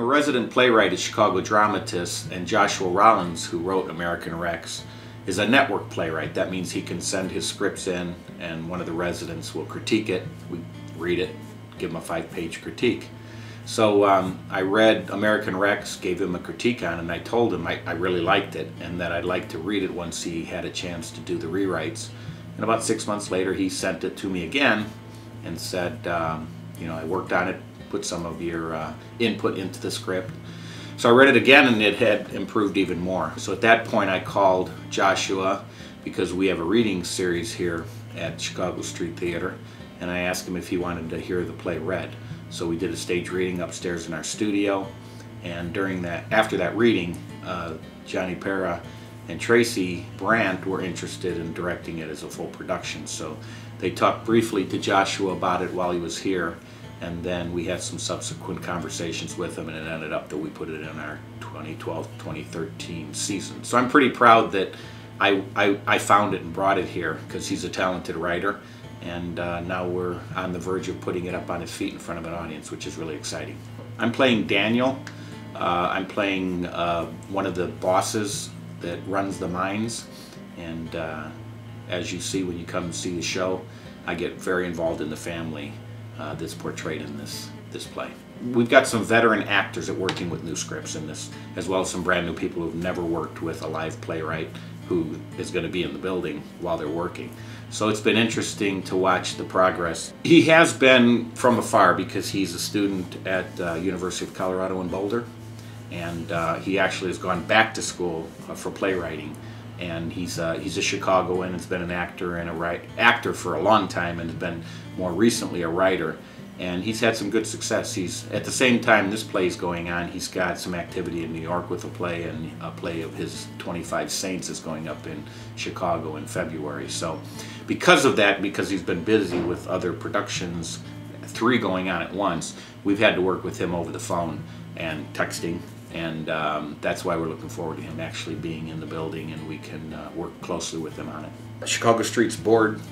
I'm a resident playwright at Chicago Dramatists, and Joshua Rollins, who wrote American Rex, is a network playwright. That means he can send his scripts in and one of the residents will critique it. We read it, give him a 5-page critique. So I read American Rex, gave him a critique on it, and I told him I really liked it and that I'd like to read it once he had a chance to do the rewrites. And about 6 months later he sent it to me again and said, you know, I worked on it, put some of your input into the script. So I read it again and it had improved even more. So at that point I called Joshua, because we have a reading series here at Chicago Street Theater, and I asked him if he wanted to hear the play read. So we did a stage reading upstairs in our studio, and after that reading, Johnny Pera and Tracy Brandt were interested in directing it as a full production. So they talked briefly to Joshua about it while he was here, and then we had some subsequent conversations with him, and it ended up that we put it in our 2012-2013 season. So I'm pretty proud that I found it and brought it here, because he's a talented writer, and now we're on the verge of putting it up on its feet in front of an audience, which is really exciting. I'm playing Daniel. I'm playing one of the bosses that runs the mines, and as you see when you come and see the show, I get very involved in the family that's portrayed in this play. We've got some veteran actors that are working with new scripts in this, as well as some brand new people who've never worked with a live playwright who is going to be in the building while they're working. So it's been interesting to watch the progress. He has been from afar because he's a student at University of Colorado in Boulder, and he actually has gone back to school for playwriting. And he's a Chicagoan, has been an actor and actor for a long time, and has been more recently a writer. And he's had some good success. At the same time this play is going on, he's got some activity in New York with a play, and a play of his 25 Saints is going up in Chicago in February. So because of that, because he's been busy with other productions, 3 going on at once, we've had to work with him over the phone and texting. And that's why we're looking forward to him actually being in the building, and we can work closely with him on it. Chicago Street's board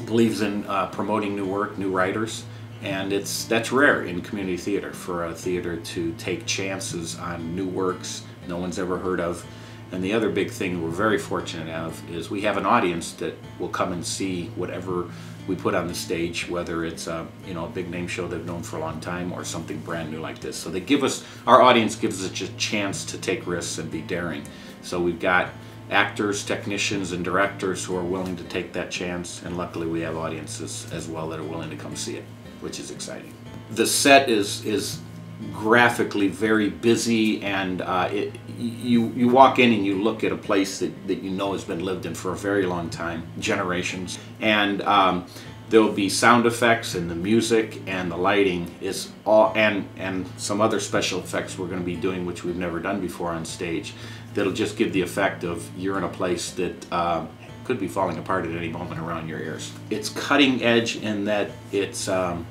believes in promoting new work, new writers, and that's rare in community theater, for a theater to take chances on new works no one's ever heard of. And the other big thing we're very fortunate of is we have an audience that will come and see whatever we put on the stage, whether it's a big name show they've known for a long time or something brand new like this. So they our audience gives us a chance to take risks and be daring. So we've got actors, technicians, and directors who are willing to take that chance, and luckily we have audiences as well that are willing to come see it, which is exciting. The set is graphically very busy, and you walk in and you look at a place that you know has been lived in for a very long time, generations, and there will be sound effects, and the music and the lighting is all, and some other special effects we're going to be doing which we've never done before on stage, that'll just give the effect of you're in a place that could be falling apart at any moment around your ears. It's cutting edge in that it's a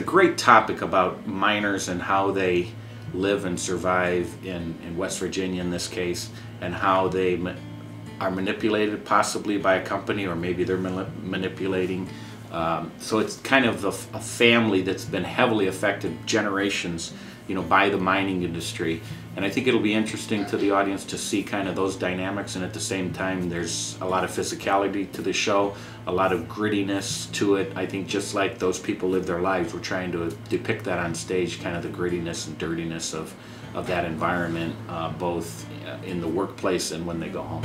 great topic about miners and how they live and survive in West Virginia in this case, and how they are manipulated possibly by a company, or maybe they're manipulating. So it's kind of a family that's been heavily affected generations, by the mining industry. And I think it'll be interesting to the audience to see kind of those dynamics, and at the same time there's a lot of physicality to the show, a lot of grittiness to it. I think just like those people live their lives, we're trying to depict that on stage, kind of the grittiness and dirtiness of that environment, both in the workplace and when they go home.